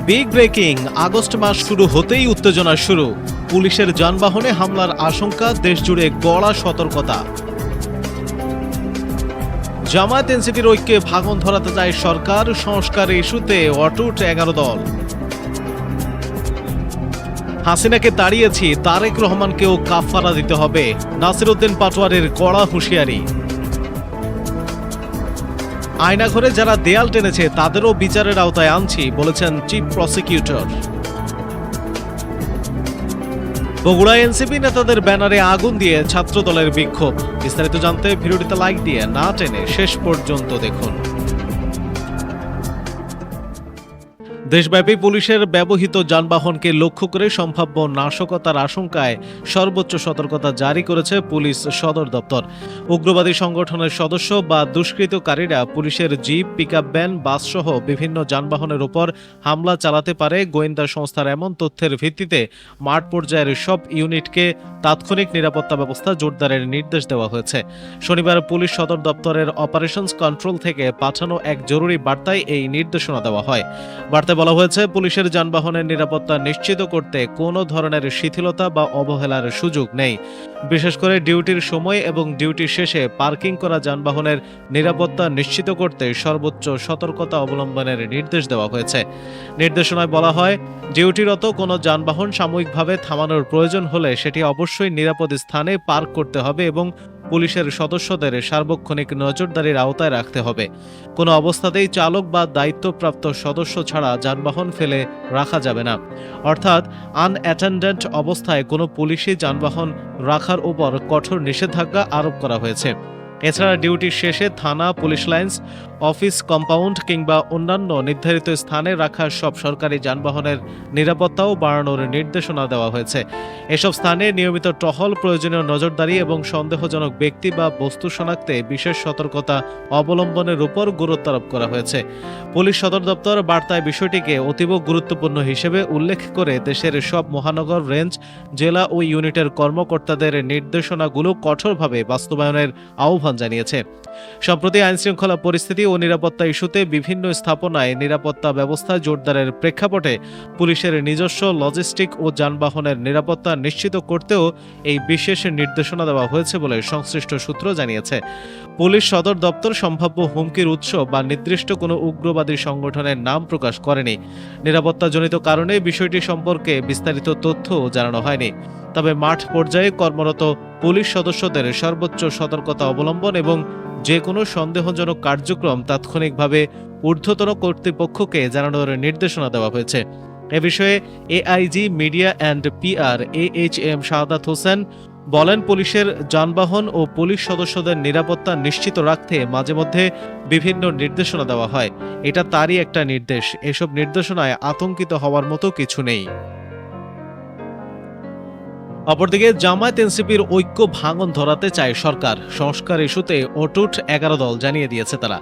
Big breaking, August মাস শুরু হতেই উত্তেজনা শুরু। পুলিশের যানবাহনে হামলার আশঙ্কা, দেশজুড়ে কড়া সতর্কতা। জামায়াত এনসিপির ঐক্যে ভাঙন ধরাতে চায় সরকার, সংস্কার ইস্যুতে অটুট 11 দল। হাসিনাকে তাড়িয়েছি, তারেক রহমানকেও কাফারা দিতে হবে, নাসিরউদ্দিন পাটোয়ারির কড়া হুঁশিয়ারি। আয়নাঘরে যারা দেয়াল টেনেছে তাদেরও বিচারের আওতায় আনছি, বলেছেন চিফ প্রসিকিউটর। বগুড়ায় এনসিপি নেতাদের ব্যানারে আগুন দিয়ে ছাত্রদলের বিক্ষোভ। বিস্তারিত জানতে ভিডিওটিতে লাইক দিয়ে না টেনে শেষ পর্যন্ত দেখুন। দেশব্যাপী পুলিশের ব্যবহৃত যানবাহনকে লক্ষ্য করে সম্ভাব্য নাশকতার আশঙ্কায় সর্বোচ্চ সতর্কতা জারি করেছে পুলিশ সদর দপ্তর। উগ্রবাদী সংগঠনের সদস্য বা দুষ্কৃতকারীরা পুলিশের জিপ, পিকআপ ভ্যান, বাসসহ বিভিন্ন যানবাহনের উপর হামলা চালাতে পারে। গোয়েন্দা সংস্থার এমন তথ্যের ভিত্তিতে মাঠ পর্যায়ের সব ইউনিটকে তাৎক্ষণিক নিরাপত্তা ব্যবস্থা জোরদারের নির্দেশ দেওয়া হয়েছে। শনিবার পুলিশ সদর দপ্তরের অপারেশনস কন্ট্রোল থেকে পাঠানো এক জরুরি বার্তায় এই নির্দেশনা দেওয়া হয়। বার্তায় বলা হয়েছে, পুলিশের যানবাহনের নিরাপত্তা নিশ্চিত করতে কোনো ধরনের শিথিলতা বা অবহেলার সুযোগ নেই। বিশেষ করে ডিউটির সময় এবং ডিউটি শেষে পার্কিং করা যানবাহনের নিরাপত্তা নিশ্চিত করতে সর্বোচ্চ সতর্কতা অবলম্বনের নির্দেশ দেওয়া হয়েছে। নির্দেশনায় বলা হয়, ডিউটিরত কোনো যানবাহন সাময়িকভাবে থামানোর প্রয়োজন হলে সেটি অবশ্যই নিরাপদ স্থানে পার্ক করতে হবে এবং পুলিশের সদস্যদের সার্বক্ষণিক নজরদারির আওতায় রাখতে হবে। কোনো অবস্থাতেই চালক বা দায়িত্বপ্রাপ্ত সদস্য ছাড়া যানবাহন ফেলে রাখা যাবে না। অর্থাৎ আনঅ্যাটেন্ডেন্ট অবস্থায় কোনো পুলিশি যানবাহন রাখার উপর কঠোর নিষেধাজ্ঞা আরোপ করা হয়েছে। এছাড়া ডিউটির শেষে থানা, পুলিশ লাইন্স, অফিস কম্পাউন্ড কিংবা অন্যান্য নির্ধারিত স্থানে রাখা সব সরকারি যানবাহনের নিরাপত্তাও বাড়ানোর নির্দেশনা দেওয়া হয়েছে। এসব স্থানে নিয়মিত টহল, প্রয়োজনীয় নজরদারি এবং সন্দেহজনক ব্যক্তি বা বস্তু শনাক্তে বিশেষ সতর্কতা অবলম্বনের উপর গুরুত্ব আরোপ করা হয়েছে। পুলিশ সদর দপ্তর বার্তায় বিষয়টিকে অতীব গুরুত্বপূর্ণ হিসেবে উল্লেখ করে দেশের সব মহানগর, রেঞ্জ, জেলা ও ইউনিটের কর্মকর্তাদের নির্দেশনাগুলো কঠোরভাবে বাস্তবায়নের আহ্বান জানিয়েছে। সম্প্রতি আইনশৃঙ্খলা পরিস্থিতি ও নিরাপত্তা ইস্যুতে বিভিন্ন স্থাপনায় নিরাপত্তা ব্যবস্থা জোরদারের প্রেক্ষাপটে পুলিশের নিজস্ব লজিস্টিক ও যানবাহনের নিরাপত্তা নিশ্চিত করতেও এই বিশেষ নির্দেশনা দেওয়া হয়েছে বলে সংশ্লিষ্ট সূত্র জানিয়েছে। পুলিশ সদর দপ্তর সম্ভাব্য হুমকির উৎস বা নির্দিষ্ট কোনো উগ্রবাদী সংগঠনের নাম প্রকাশ করেনি। নিরাপত্তাজনিত কারণে বিষয়টি সম্পর্কে বিস্তারিত তথ্য জানানো হয়নি। তবে মাঠ পর্যায়ে কর্মরত পুলিশ সদস্যদের সর্বোচ্চ সতর্কতা অবলম্বন এবং যে কোনো সন্দেহজনক কার্যক্রম তাৎক্ষণিকভাবে ঊর্ধ্বতন কর্তৃপক্ষকে জানানোর নির্দেশনা দেওয়া হয়েছে। এ বিষয়ে AIG media and PR AHM Shahadat Hossain বলেন, পুলিশের যানবাহন ও পুলিশ সদস্যদের নিরাপত্তা নিশ্চিত রাখতে মাঝে মধ্যে বিভিন্ন নির্দেশনা দেওয়া হয়। এটা তারই একটা নির্দেশ। এসব নির্দেশনায় আতঙ্কিত হওয়ার মতো কিছু নেই। অপরদিকে জামায়াত এনসিপির ঐক্য ভাঙন ধরাতে চায় সরকার, সংস্কার ইস্যুতে অটুট 11 দল জানিয়ে দিয়েছে তারা।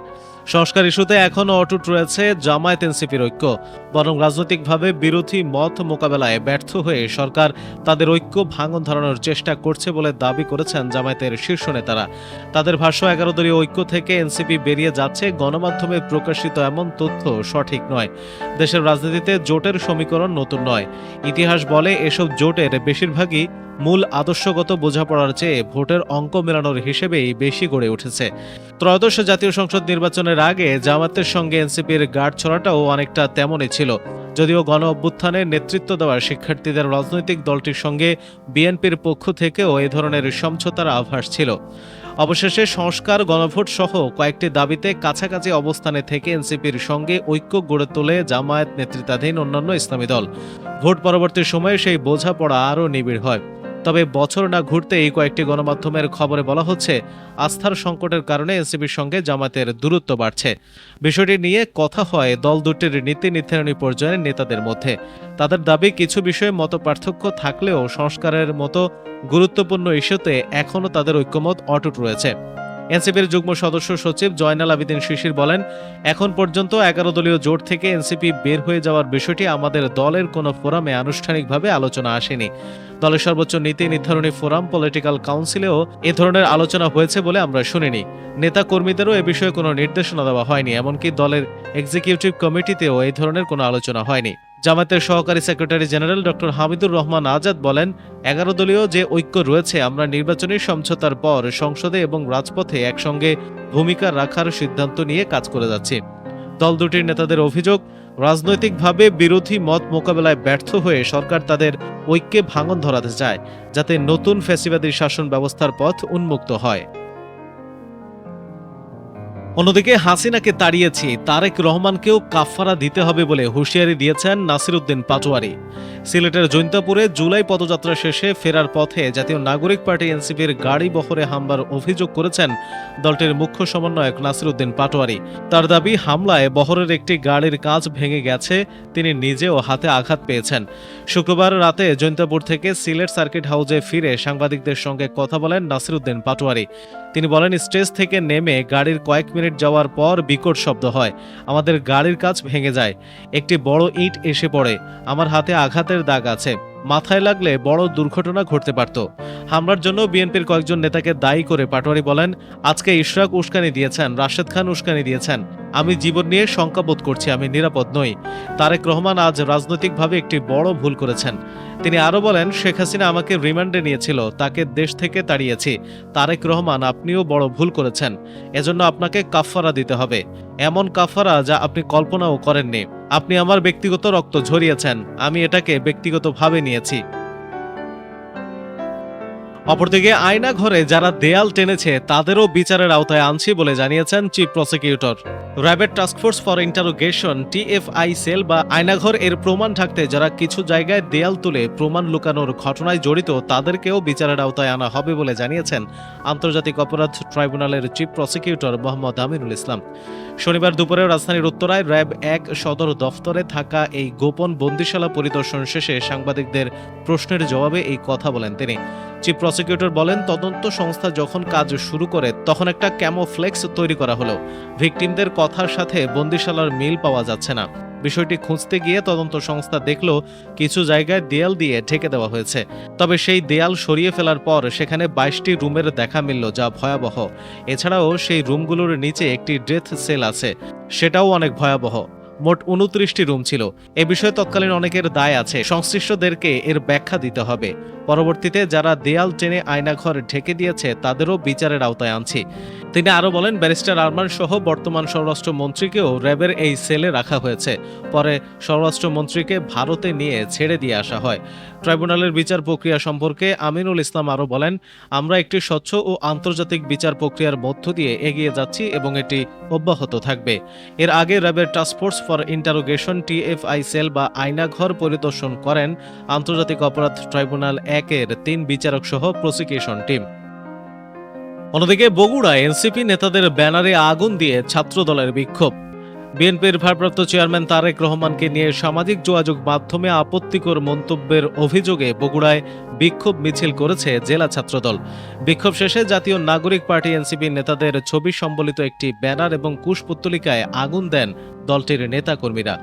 সংস্কার ইস্যুতে এখনও অটুট রয়েছে জামায়াত এনসিপির ঐক্য, বরং রাজনৈতিকভাবে বিরোধী মত মোকাবেলায় ব্যর্থ হয়ে সরকার তাদের ঐক্য ভাঙন ধরানোর চেষ্টা করছে বলে দাবি করেছেন জামায়াতের শীর্ষ নেতারা। তাদের ভাষ্য, 11 দলীয় ঐক্য থেকে এনসিপি বেরিয়ে যাচ্ছে, গণমাধ্যমে প্রকাশিত এমন তথ্য সঠিক নয়। দেশের রাজনীতিতে জোটের সমীকরণ নতুন নয়। ইতিহাস বলে এসব জোটের বেশিরভাগই মূল আদর্শগত বোঝাপড়ার চেয়ে ভোটের অঙ্ক মেলানোর হিসেবেই বেশি গড়ে উঠেছে। ত্রয়োদশ জাতীয় সংসদ নির্বাচনের আগে জামায়াতের সঙ্গে এনসিপির গাঁটছড়াটাও অনেকটা তেমনই ছিল। যদিও গণ অভ্যুত্থানে নেতৃত্ব দেওয়া শিক্ষার্থীদের রাজনৈতিক দলটির সঙ্গে বিএনপির পক্ষ থেকেও এ ধরনের সমঝোতার আভাস ছিল। অবশেষে সংস্কার, গণভোট সহ কয়েকটি দাবিতে কাছাকাছি অবস্থানে থেকে এনসিপির সঙ্গে ঐক্য গড়ে তোলে জামায়াত নেতৃত্বাধীন অন্যান্য ইসলামী দল। ভোট পরবর্তী সময়ে সেই বোঝাপড়া আরও নিবিড় হয়। তবে বছর না ঘুরতেই কয়েকটি গণমাধ্যমের খবরে বলা হচ্ছে, আস্থার সংকটের কারণে এনসিপির সঙ্গে জামায়াতের দূরত্ব বাড়ছে। বিষয়টি নিয়ে কথা হয় দল দুটির নীতি নির্ধারণী পর্যায়ের নেতাদের মধ্যে। তাদের দাবি, কিছু বিষয়ে মত পার্থক্য থাকলেও সংস্কারের মতো গুরুত্বপূর্ণ ইস্যুতে এখনও তাদের ঐক্যমত অটুট রয়েছে। এনসিপির যুগ্ম সদস্য সচিব জয়নাল আবেদিন শিশির বলেন, এখন পর্যন্ত 11 দলীয় জোট থেকে এনসিপি বের হয়ে যাওয়ার বিষয়টি আমাদের দলের কোনো ফোরামে আনুষ্ঠানিকভাবে আলোচনা আসেনি। দলের সর্বোচ্চ নীতি নির্ধারণী ফোরাম পলিটিক্যাল কাউন্সিলেও এ ধরনের আলোচনা হয়েছে বলে আমরা শুনিনি। নেতা কর্মীদেরও এ বিষয়ে কোনো নির্দেশনা দেওয়া হয়নি, এমনকি দলের এক্সিকিউটিভ কমিটিতেও এই ধরনের কোনো আলোচনা হয়নি। জামায়াতের সহকারী secretary general doctor Hamidur Rahman Azad বলেন, 11 দলীয় যে ঐক্য রয়েছে আমরা নির্বাচনী সমঝোতার পর সংসদে এবং রাজপথে একসঙ্গে ভূমিকা রাখার সিদ্ধান্ত নিয়ে কাজ করে যাচ্ছি। দল দুটির নেতাদের অভিযোগ, রাজনৈতিকভাবে বিরোধী মত মোকাবেলায় ব্যর্থ হয়ে সরকার তাদের ঐক্যে ভাঙন ধরাতে চায়, যাতে নতুন ফ্যাসিবাদী শাসন ব্যবস্থার পথ উন্মুক্ত হয়। অন্যদিকে হাসিনাকে তাড়িয়েছি, তারেক রহমানকেও কাফফারা দিতে হবে বলে হুঁশিয়ারি দিয়েছেন নাসিরউদ্দিন পাটোয়ারি। সিলেটের জৈন্তাপুরে জুলাই পদযাত্রা শেষে ফেরার পথে জাতীয় নাগরিক পার্টি এনসিপির গাড়ি বহরে হামলার অভিযোগ করেছেন দলটির মুখ্য সমন্বয়ক নাসিরউদ্দিন পাটোয়ারি। তার দাবি, হামলায় বহরের একটি গাড়ির কাঁচ ভেঙে গেছে, তিনি নিজেও হাতে আঘাত পেয়েছেন। শুক্রবার রাতে জৈন্তাপুর থেকে সিলেট সার্কিট হাউসে ফিরে সাংবাদিকদের সঙ্গে কথা বলেন নাসিরউদ্দিন পাটোয়ারি। তিনি বলেন, স্টেজ থেকে নেমে গাড়ির কয়েক মিনিট যাওয়ার পর বিকট শব্দ হয়, আমাদের গাড়ির কাঁচ ভেঙে যায়, একটি বড় ইট এসে পড়ে, আমার হাতে আঘাতের দাগ আছে, মাথায় লাগলে বড় দুর্ঘটনা ঘটতে পারত। হামলার জন্য বিএনপির কয়েকজন নেতাকে দায়ী করে পাটোয়ারি বলেন, আজকে ইশরাক উস্কানি দিয়েছেন, রাশেদ খান উস্কানি দিয়েছেন, আমি জীবন নিয়ে শঙ্কাবোধ করছি, আমি নিরাপদ নই। তারেক রহমান আজ রাজনৈতিকভাবে একটি বড় ভুল করেছেন। তিনি আরো বলেন, শেখ হাসিনা আমাকে রিমান্ডে নিয়েছিল, তাকে দেশ থেকে তাড়িয়েছি। তারেক রহমান, আপনিও বড় ভুল করেছেন, এজন্য আপনাকে কাফফারা দিতে হবে, এমন কাফফারা যা আপনি কল্পনাও করেননি। আপনি আমার ব্যক্তিগত রক্ত ঝরিয়েছেন, আমি এটাকে ব্যক্তিগতভাবে নিয়েছি। অপরদিকে আয়না ঘরে যারা দেয়াল টেনেছে তাদেরও বিচারের আওতায় আনছি বলে জানিয়েছেন চিফ প্রসিকিউটর। র্যাবের taskforce for interrogation TFI cell বা আয়নাঘর এর প্রমাণ ঢাকতে যারা কিছু জায়গায় দেয়াল তুলে প্রমাণ লুকানোর ঘটনায় জড়িত তাদেরকেও বিচারের আওতায় আনা হবে বলে জানিয়েছেন আন্তর্জাতিক অপরাধ ট্রাইব্যুনালের চিফ প্রসিকিউটর মোহাম্মদ আমিনুল ইসলাম। শনিবার দুপুরে রাজধানীর উত্তরায় র্যাব 1 সদর দফতরে থাকা এই গোপন বন্দিশালা পরিদর্শন শেষে সাংবাদিকদের প্রশ্নের জবাবে এই কথা বলেন তিনি। চিফ প্রসিকিউটর বলেন, তদন্ত সংস্থা যখন কাজ শুরু করে তখন একটা ক্যামোফ্লেক্স তৈরি করা হলো। ভিকটিমদের কথার সাথে বন্দিশালার মিল পাওয়া যাচ্ছে না। বিষয়টি খুঁজতে গিয়ে তদন্ত সংস্থা দেখল কিছু জায়গায় দেয়াল দিয়ে ঢেকে দেওয়া হয়েছে। তবে সেই দেয়াল সরিয়ে ফেলার পর সেখানে 22টি রুমের দেখা মিলল, যা ভয়াবহ। এছাড়াও সেই রুমগুলোর নিচে একটি ডেথ সেল আছে, সেটাও অনেক ভয়াবহ। মোট 29টি রুম ছিল। এ বিষয়ে তৎকালীন অনেকের দায় আছে, সংশ্লিষ্টদেরকে এর ব্যাখ্যা দিতে হবে। পরবর্তীতে যারা দেয়াল টেনে আয়নাঘর ঢেকে দিয়েছে তাদেরও বিচারের আওতায় আনছি। তিনি আরও বলেন, ব্যারিস্টার আরমান সহ বর্তমান স্বরাষ্ট্রমন্ত্রীকেও র্যাবের এই সেলে রাখা হয়েছে। পরে স্বরাষ্ট্রমন্ত্রীকে ভারতে নিয়ে ছেড়ে দিয়ে আসা হয়। ট্রাইব্যুনালের বিচার প্রক্রিয়া সম্পর্কে আমিনুল ইসলাম আরও বলেন, আমরা একটি স্বচ্ছ ও আন্তর্জাতিক বিচার প্রক্রিয়ার মধ্য দিয়ে এগিয়ে যাচ্ছি এবং এটি অব্যাহত থাকবে। এর আগে র্যাবের taskforce for interrogation TFI cell বা আয়নাঘর পরিদর্শন করেন আন্তর্জাতিক অপরাধ ট্রাইব্যুনাল 1-এর 3 বিচারক সহ প্রসিকিউশন টিম। অন্যদিকে বগুড়ায় এনসিপি নেতাদের ব্যানারে আগুন দিয়ে ছাত্রদলের বিক্ষোভ। বিএনপির ভারপ্রাপ্ত চেয়ারম্যান তারেক রহমানকে নিয়ে সামাজিক যোগাযোগ মাধ্যমে আপত্তিকর মন্তব্যের অভিযোগে বগুড়ায় বিক্ষোভ মিছিল করেছে জেলা ছাত্রদল। বিক্ষোভ শেষে জাতীয় নাগরিক পার্টি এনসিপি নেতাদের ছবি সম্বলিত একটি ব্যানার এবং কুশপুত্তলিকায় আগুন দেন দলটির নেতাকর্মীরা।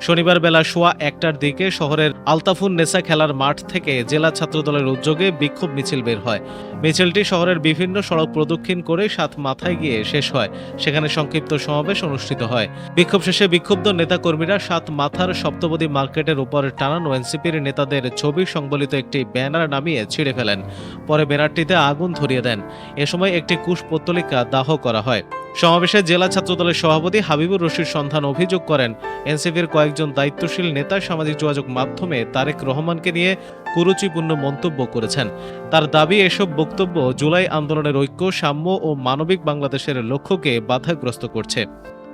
শনিবার বেলা সোয়া 1টার দিকে শহরের আলতাফুন নেসা খেলার মাঠ থেকে জেলা ছাত্রদলের উদ্যোগে বিক্ষোভ মিছিল বের হয়। মিছিলটি শহরের বিভিন্ন সড়ক প্রদক্ষিণ করে 7 মাথায় গিয়ে শেষ হয়। সেখানে সংক্ষিপ্ত সমাবেশ অনুষ্ঠিত হয়। বিক্ষোভ শেষে বিক্ষুব্ধ নেতাকর্মীরা 7 মাথার সপ্তপদী মার্কেটের উপর টানানো এনসিপির নেতাদের ছবি সংবলিত একটি ব্যানার নামিয়ে ছিঁড়ে ফেলেন। পরে ব্যানারটিতে আগুন ধরিয়ে দেন। এ সময় একটি কুশপুত্তলিকা দাহ করা হয়। সমাবেশে জেলা ছাত্রদলের সভাপতি হাবিবুর রশিদ সন্ধান অভিযোগ করেন, এনসিপির কয়েকজন দায়িত্বশীল নেতা সামাজিক যোগাযোগ মাধ্যমে তারেক রহমানকে নিয়ে কুরুচিপূর্ণ মন্তব্য করেছেন। তার দাবি, এসব বক্তব্য জুলাই আন্দোলনের ঐক্য, সাম্য ও মানবিক বাংলাদেশের লক্ষ্যকে বাধাগ্রস্ত করছে।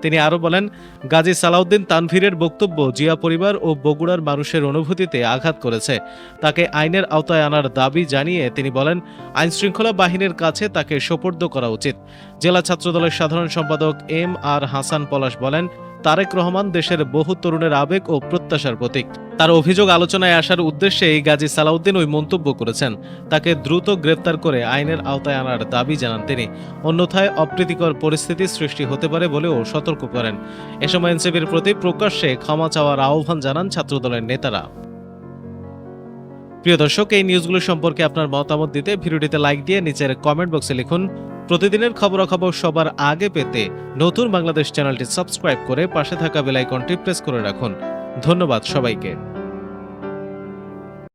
তিনি আরও বলেন, গাজী সালাউদ্দিন তানভীরের বক্তব্য জিয়া পরিবার ও বগুড়ার মানুষের অনুভূতিতে আঘাত করেছে। তাকে আইনের আওতায় আনার দাবি জানিয়ে তিনি বলেন, আইনশৃঙ্খলা বাহিনীর কাছে তাকে সোপর্দ করা উচিত। জেলা ছাত্রদলের সাধারণ সম্পাদক MR হাসান পলাশ বলেন, তারেক রহমান দেশের বহু তরুণের আবেগ ও প্রত্যাশার প্রতীক। তার অভিযোগ আলোচনায় আসার উদ্দেশ্যেই গাজী সালাউদ্দিন ওই মন্তব্য করেছেন। তাকে দ্রুত গ্রেপ্তার করে আইনের আওতায় আনার দাবি জানান তিনি। অন্যথায় অপ্রীতিকর পরিস্থিতি সৃষ্টি হতে পারে বলেও সতর্ক করেন। এ সময় এনসিপির প্রতি প্রকাশ্যে ক্ষমা চাওয়ার আহ্বান জানান ছাত্রদলের নেতারা। প্রিয় দর্শক, এই নিউজগুলো সম্পর্কে আপনার মতামত দিতে ভিডিওটিতে লাইক দিয়ে নিচের কমেন্ট বক্সে লিখুন। প্রতিদিনের খবরাখবর সবার আগে পেতে নতুন বাংলাদেশ চ্যানেলটি সাবস্ক্রাইব করে পাশে থাকা বেল আইকনটি প্রেস করে রাখুন। ধন্যবাদ সবাইকে।